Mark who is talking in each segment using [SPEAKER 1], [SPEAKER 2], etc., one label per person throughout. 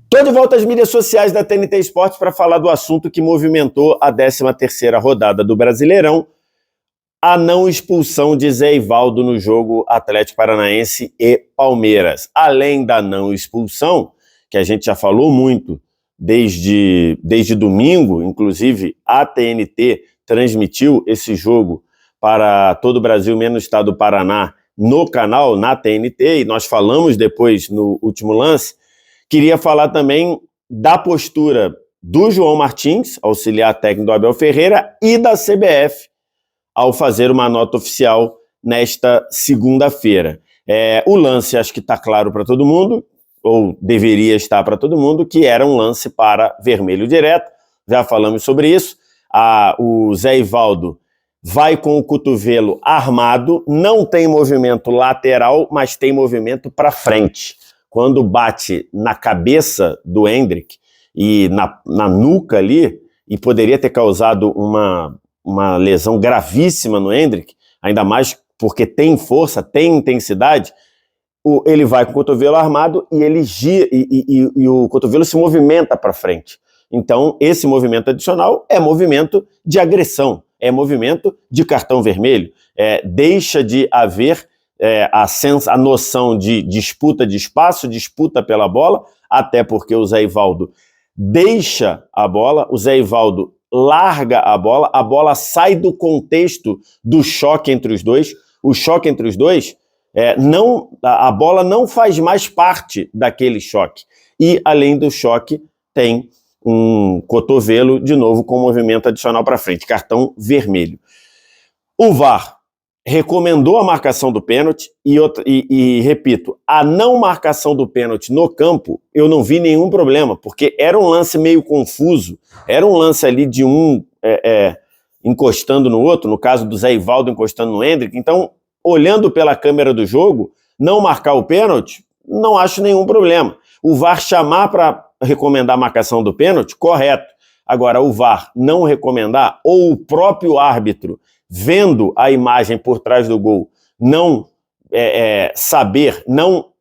[SPEAKER 1] Tô de volta às mídias sociais da TNT Esportes para falar do assunto que movimentou a 13ª rodada do Brasileirão, a não expulsão de Zé Ivaldo no jogo Atlético Paranaense e Palmeiras. Além da não expulsão, que a gente já falou muito desde domingo, inclusive a TNT transmitiu esse jogo para todo o Brasil, menos o estado do Paraná, no canal, na TNT, e nós falamos depois no último lance. Queria falar também da postura do João Martins, auxiliar técnico do Abel Ferreira, e da CBF, ao fazer uma nota oficial nesta segunda-feira. O lance, acho que está claro para todo mundo, ou deveria estar para todo mundo, que era um lance para vermelho direto. Já falamos sobre isso. O Zé Ivaldo vai com o cotovelo armado, não tem movimento lateral, mas tem movimento para frente. Quando bate na cabeça do Endrick e na nuca ali, e poderia ter causado uma lesão gravíssima no Endrick, ainda mais porque tem força, tem intensidade, ele vai com o cotovelo armado e ele gira, e o cotovelo se movimenta para frente. Então, esse movimento adicional é movimento de agressão, é movimento de cartão vermelho, deixa de haver a noção de disputa de espaço, disputa pela bola, até porque o Zé Ivaldo deixa a bola, o Zé Ivaldo larga a bola sai do contexto do choque entre os dois, o choque entre os dois, a bola não faz mais parte daquele choque, e além do choque tem um cotovelo, de novo com movimento adicional para frente, cartão vermelho. O VAR recomendou a marcação do pênalti e repito, a não marcação do pênalti no campo, eu não vi nenhum problema, porque era um lance meio confuso, era um lance ali de encostando no outro, no caso do Zé Ivaldo encostando no Endrick. Então, olhando pela câmera do jogo, não marcar o pênalti, não acho nenhum problema. O VAR chamar para recomendar a marcação do pênalti, correto. Agora, o VAR não recomendar, ou o próprio árbitro vendo a imagem por trás do gol, não saber, não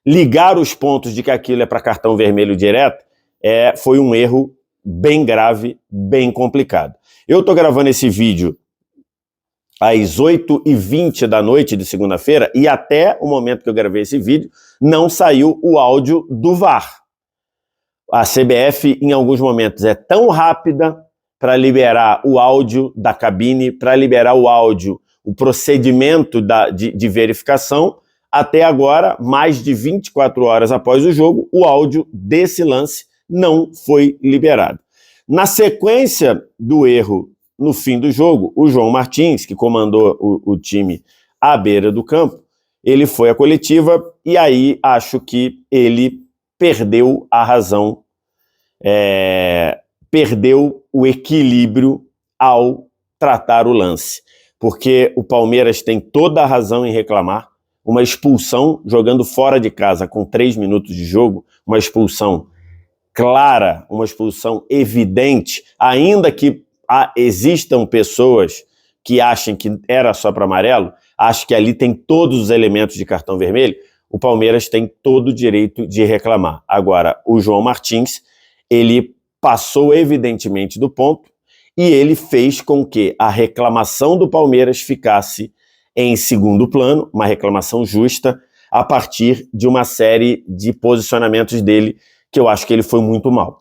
[SPEAKER 1] ligar os pontos de que aquilo é para cartão vermelho direto, foi um erro bem grave, bem complicado. Eu estou gravando esse vídeo às 8h20 da noite de segunda-feira e até o momento que eu gravei esse vídeo não saiu o áudio do VAR. A CBF, em alguns momentos, é tão rápida para liberar o áudio da cabine, para liberar o áudio, o procedimento de verificação. Até agora, mais de 24 horas após o jogo, o áudio desse lance não foi liberado. Na sequência do erro no fim do jogo, o João Martins, que comandou o time à beira do campo, ele foi à coletiva e aí acho que ele perdeu a razão, perdeu o equilíbrio ao tratar o lance, porque o Palmeiras tem toda a razão em reclamar. Uma expulsão jogando fora de casa com 3 minutos de jogo, uma expulsão clara, uma expulsão evidente, ainda que existam pessoas que achem que era só para amarelo, acho que ali tem todos os elementos de cartão vermelho, o Palmeiras tem todo o direito de reclamar. Agora, o João Martins, ele passou evidentemente do ponto e ele fez com que a reclamação do Palmeiras ficasse em segundo plano, uma reclamação justa, a partir de uma série de posicionamentos dele que eu acho que ele foi muito mal.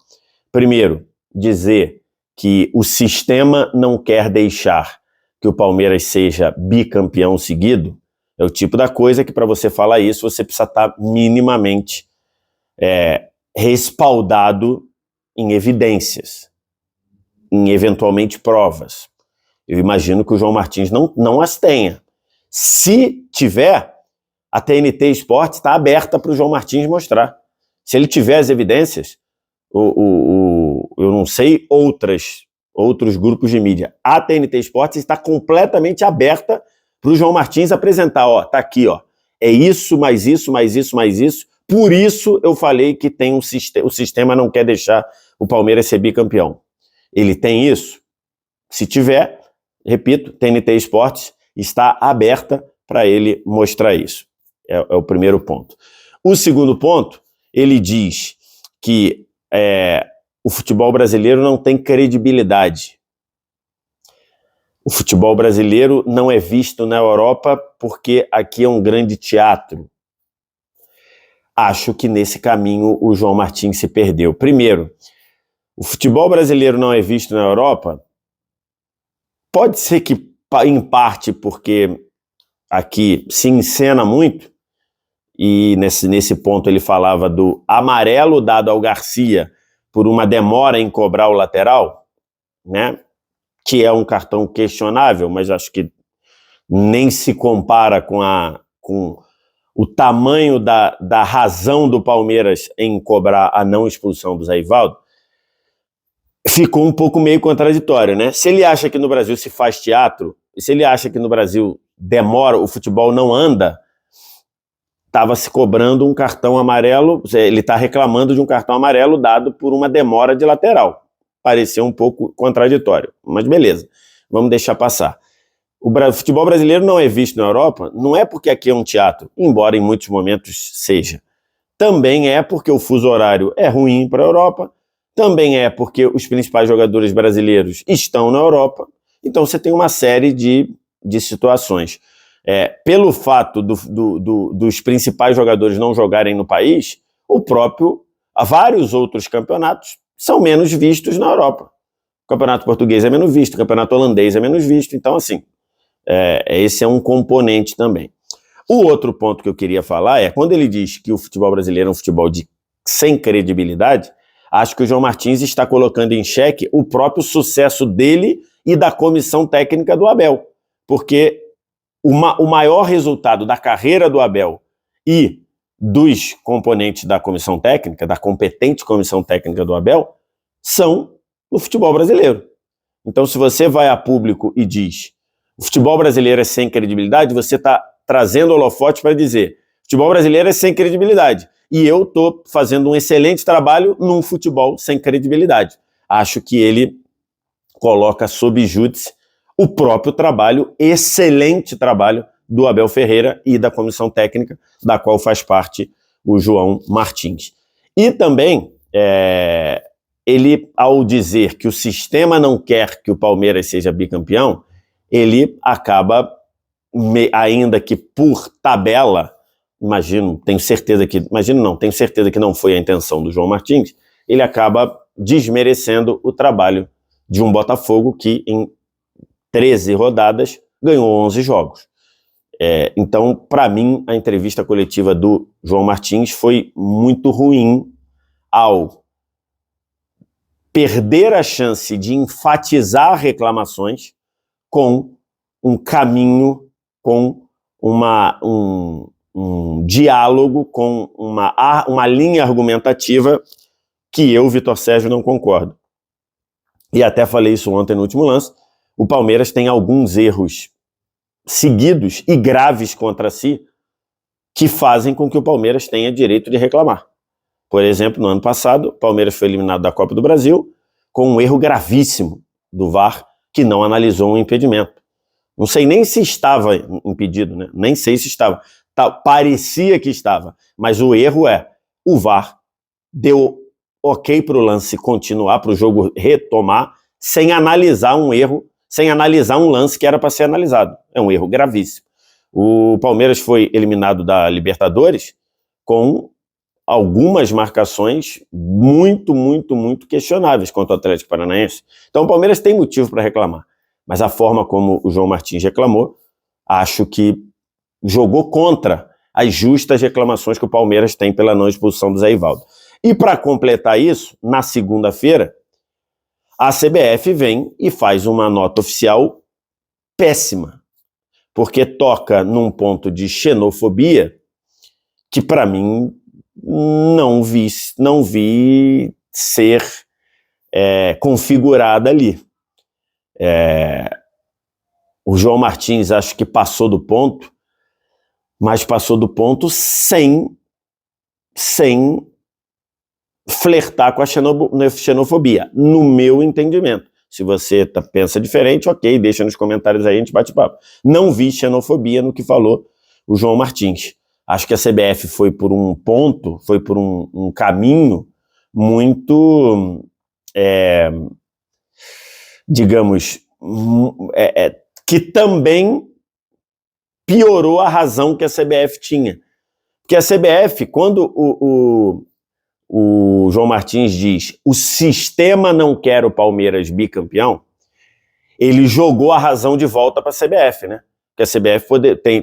[SPEAKER 1] Primeiro, dizer que o sistema não quer deixar que o Palmeiras seja bicampeão seguido, é o tipo da coisa que para você falar isso, você precisa estar minimamente respaldado em evidências, em eventualmente provas. Eu imagino que o João Martins não as tenha. Se tiver, a TNT Esportes está aberta para o João Martins mostrar. Se ele tiver as evidências, eu não sei outros grupos de mídia. A TNT Esportes está completamente aberta para o João Martins apresentar. Tá aqui, é isso, mais isso, mais isso, mais isso. Por isso eu falei que tem o sistema não quer deixar o Palmeiras ser bicampeão. Ele tem isso? Se tiver, repito, TNT Esportes está aberta para ele mostrar isso. É o primeiro ponto. O segundo ponto, ele diz que o futebol brasileiro não tem credibilidade. O futebol brasileiro não é visto na Europa porque aqui é um grande teatro. Acho que nesse caminho o João Martins se perdeu. Primeiro, o futebol brasileiro não é visto na Europa, pode ser que em parte porque aqui se encena muito, e nesse ponto ele falava do amarelo dado ao Garcia por uma demora em cobrar o lateral, né? Que é um cartão questionável, mas acho que nem se compara com o tamanho da razão do Palmeiras em cobrar a não expulsão do Zé Ivaldo. Ficou um pouco meio contraditório, né? Se ele acha que no Brasil se faz teatro, se ele acha que no Brasil demora, o futebol não anda, estava se cobrando um cartão amarelo, ele está reclamando de um cartão amarelo dado por uma demora de lateral. Pareceu um pouco contraditório, mas beleza, vamos deixar passar. O futebol brasileiro não é visto na Europa, não é porque aqui é um teatro, embora em muitos momentos seja. Também é porque o fuso horário é ruim para a Europa, também é porque os principais jogadores brasileiros estão na Europa, então você tem uma série de situações. Pelo fato dos principais jogadores não jogarem no país, vários outros campeonatos são menos vistos na Europa. O campeonato português é menos visto, o campeonato holandês é menos visto, então assim, esse é um componente também. O outro ponto que eu queria falar é, quando ele diz que o futebol brasileiro é um futebol sem credibilidade, acho que o João Martins está colocando em xeque o próprio sucesso dele e da comissão técnica do Abel, porque o maior resultado da carreira do Abel e dos componentes da comissão técnica, da competente comissão técnica do Abel, são no futebol brasileiro. Então, se você vai a público e diz o futebol brasileiro é sem credibilidade, você está trazendo holofote para dizer futebol brasileiro é sem credibilidade. E eu estou fazendo um excelente trabalho num futebol sem credibilidade. Acho que ele coloca sob júdice o próprio trabalho, excelente trabalho do Abel Ferreira e da comissão técnica, da qual faz parte o João Martins. E também, ele, ao dizer que o sistema não quer que o Palmeiras seja bicampeão, ele acaba, ainda que por tabela, tenho certeza que não foi a intenção do João Martins, ele acaba desmerecendo o trabalho de um Botafogo que em 13 rodadas ganhou 11 jogos. Então, para mim, a entrevista coletiva do João Martins foi muito ruim ao perder a chance de enfatizar reclamações com um caminho, com um diálogo, com uma linha argumentativa que eu, Vitor Sérgio, não concordo. E até falei isso ontem no último lance. O Palmeiras tem alguns erros seguidos e graves contra si que fazem com que o Palmeiras tenha direito de reclamar. Por exemplo, no ano passado, o Palmeiras foi eliminado da Copa do Brasil com um erro gravíssimo do VAR, que não analisou um impedimento. Não sei nem se estava impedido, né? Nem sei se estava. Parecia que estava, mas o erro o VAR deu ok para o lance continuar, para o jogo retomar, sem analisar um erro, sem analisar um lance que era para ser analisado. É um erro gravíssimo. O Palmeiras foi eliminado da Libertadores com algumas marcações muito, muito, muito questionáveis contra o Atlético Paranaense. Então o Palmeiras tem motivo para reclamar, mas a forma como o João Martins reclamou, acho que jogou contra as justas reclamações que o Palmeiras tem pela não expulsão do Zé Ivaldo. E para completar isso, na segunda-feira, a CBF vem e faz uma nota oficial péssima, porque toca num ponto de xenofobia que, para mim, não vi ser configurada ali. O João Martins acho que passou do ponto, mas passou do ponto sem flertar com a xenofobia, no meu entendimento. Se você pensa diferente, ok, deixa nos comentários aí, a gente bate papo. Não vi xenofobia no que falou o João Martins. Acho que a CBF foi por um ponto, foi por um caminho muito, digamos, que também piorou a razão que a CBF tinha. Porque a CBF, quando o João Martins diz o sistema não quer o Palmeiras bicampeão, ele jogou a razão de volta para a CBF, né? Porque a CBF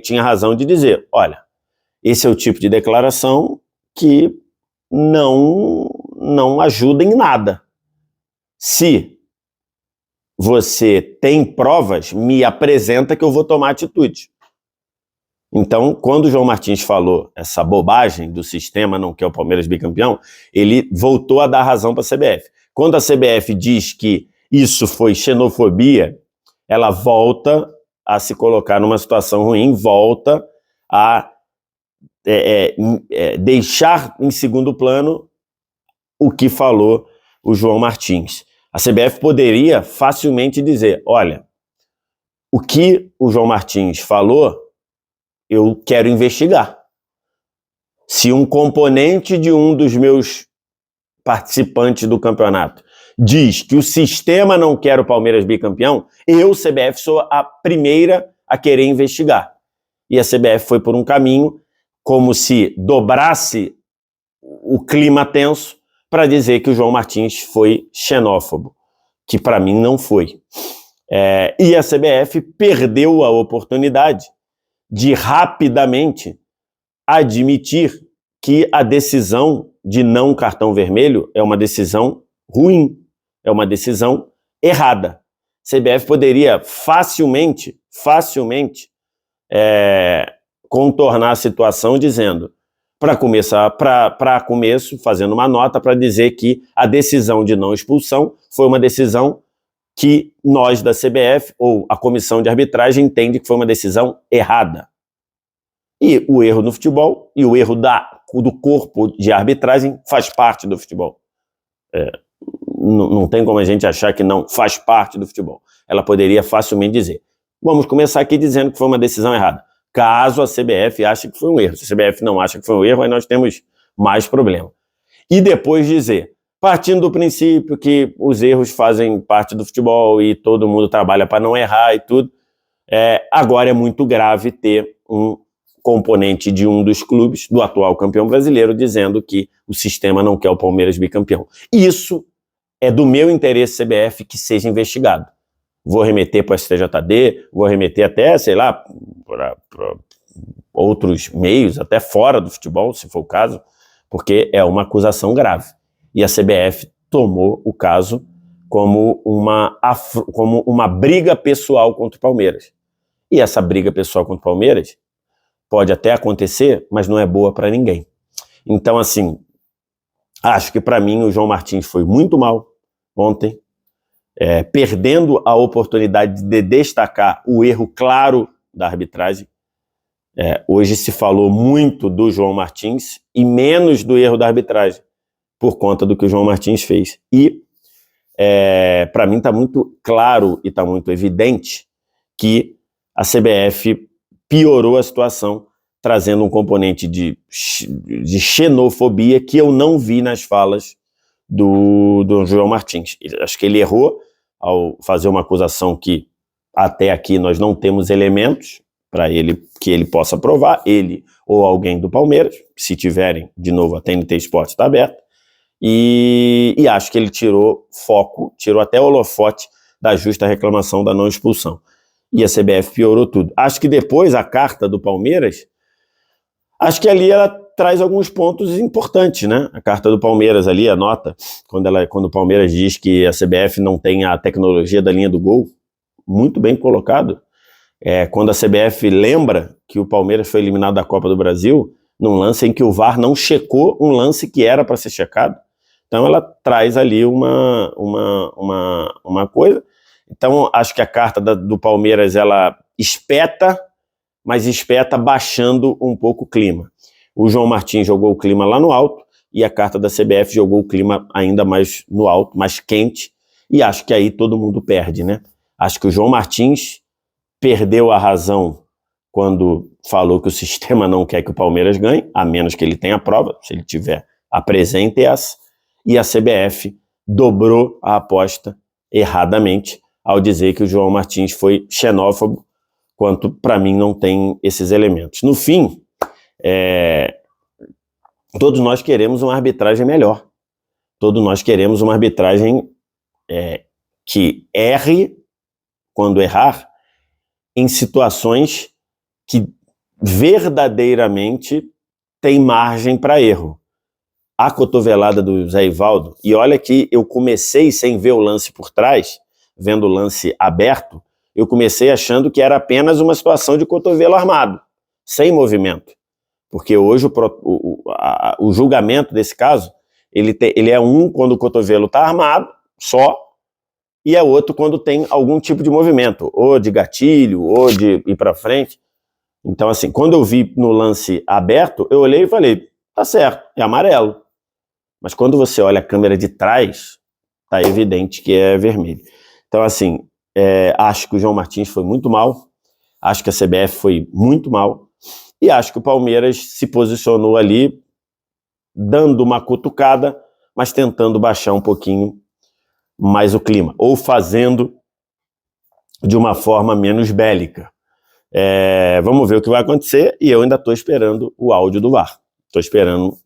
[SPEAKER 1] tinha razão de dizer, olha, esse é o tipo de declaração que não ajuda em nada. Se você tem provas, me apresenta que eu vou tomar atitude. Então, quando o João Martins falou essa bobagem do sistema não quer o Palmeiras bicampeão, ele voltou a dar razão para a CBF. Quando a CBF diz que isso foi xenofobia, ela volta a se colocar numa situação ruim, volta a deixar em segundo plano o que falou o João Martins. A CBF poderia facilmente dizer, olha, o que o João Martins falou, eu quero investigar. Se um componente de um dos meus participantes do campeonato diz que o sistema não quer o Palmeiras bicampeão, eu, CBF, sou a primeira a querer investigar. E a CBF foi por um caminho como se dobrasse o clima tenso para dizer que o João Martins foi xenófobo, que para mim não foi. E a CBF perdeu a oportunidade de rapidamente admitir que a decisão de não cartão vermelho é uma decisão ruim, é uma decisão errada. A CBF poderia facilmente contornar a situação dizendo, para começo, fazendo uma nota para dizer que a decisão de não expulsão foi uma decisão que nós da CBF, ou a comissão de arbitragem, entende que foi uma decisão errada. E o erro no futebol, e o erro do corpo de arbitragem faz parte do futebol. Não tem como a gente achar que não faz parte do futebol. Ela poderia facilmente dizer, vamos começar aqui dizendo que foi uma decisão errada. Caso a CBF ache que foi um erro. Se a CBF não acha que foi um erro, aí nós temos mais problema. E depois dizer, partindo do princípio que os erros fazem parte do futebol e todo mundo trabalha para não errar e tudo, agora é muito grave ter um componente de um dos clubes, do atual campeão brasileiro, dizendo que o sistema não quer o Palmeiras bicampeão. Isso é do meu interesse, CBF, que seja investigado. Vou remeter para o STJD, vou remeter até, sei lá, para outros meios, até fora do futebol, se for o caso, porque é uma acusação grave. E a CBF tomou o caso como uma briga pessoal contra o Palmeiras. E essa briga pessoal contra o Palmeiras pode até acontecer, mas não é boa para ninguém. Então, assim, acho que para mim o João Martins foi muito mal ontem, perdendo a oportunidade de destacar o erro claro da arbitragem. Hoje se falou muito do João Martins e menos do erro da arbitragem, por conta do que o João Martins fez. E, para mim, está muito claro e está muito evidente que a CBF piorou a situação, trazendo um componente de xenofobia que eu não vi nas falas do João Martins. Acho que ele errou ao fazer uma acusação que até aqui nós não temos elementos para que ele possa provar, ele ou alguém do Palmeiras. Se tiverem, de novo, a TNT Esportes está aberta. E acho que ele tirou foco, tirou até o holofote da justa reclamação da não expulsão. E a CBF piorou tudo. Acho que depois a carta do Palmeiras, acho que ali ela traz alguns pontos importantes, né? A carta do Palmeiras ali, a nota, quando o Palmeiras diz que a CBF não tem a tecnologia da linha do gol, muito bem colocado. Quando a CBF lembra que o Palmeiras foi eliminado da Copa do Brasil, num lance em que o VAR não checou um lance que era para ser checado. Então ela traz ali uma coisa. Então acho que a carta do Palmeiras, ela espeta, mas espeta baixando um pouco o clima. O João Martins jogou o clima lá no alto e a carta da CBF jogou o clima ainda mais no alto, mais quente, e acho que aí todo mundo perde, né? Acho que o João Martins perdeu a razão quando falou que o sistema não quer que o Palmeiras ganhe, a menos que ele tenha prova. Se ele tiver, apresente essa. e a CBF dobrou a aposta erradamente ao dizer que o João Martins foi xenófobo, quanto para mim não tem esses elementos. No fim, todos nós queremos uma arbitragem melhor. Todos nós queremos uma arbitragem que erre, quando errar, em situações que verdadeiramente tem margem para erro. A cotovelada do Zé Ivaldo, e olha que eu comecei sem ver o lance por trás, vendo o lance aberto, eu comecei achando que era apenas uma situação de cotovelo armado, sem movimento. Porque hoje o julgamento desse caso, ele é quando o cotovelo está armado, só, e é outro quando tem algum tipo de movimento, ou de gatilho, ou de ir para frente. Então, assim, quando eu vi no lance aberto, eu olhei e falei, tá certo, é amarelo. Mas quando você olha a câmera de trás, tá evidente que é vermelho. Então, assim, acho que o João Martins foi muito mal, acho que a CBF foi muito mal, e acho que o Palmeiras se posicionou ali, dando uma cutucada, mas tentando baixar um pouquinho mais o clima, ou fazendo de uma forma menos bélica. Vamos ver o que vai acontecer, e eu ainda estou esperando o áudio do VAR. Estou esperando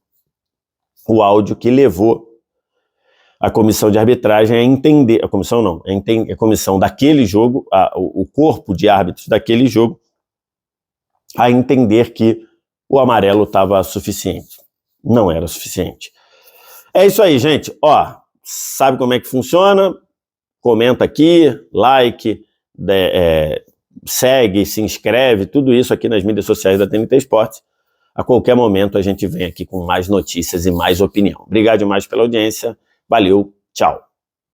[SPEAKER 1] o áudio que levou a comissão de arbitragem a entender, a comissão não, a comissão daquele jogo, o corpo de árbitros daquele jogo, a entender que o amarelo estava suficiente. Não era suficiente. É isso aí, gente. Sabe como é que funciona? Comenta aqui, like, segue, se inscreve, tudo isso aqui nas mídias sociais da TNT Esportes. A qualquer momento a gente vem aqui com mais notícias e mais opinião. Obrigado demais pela audiência. Valeu, tchau.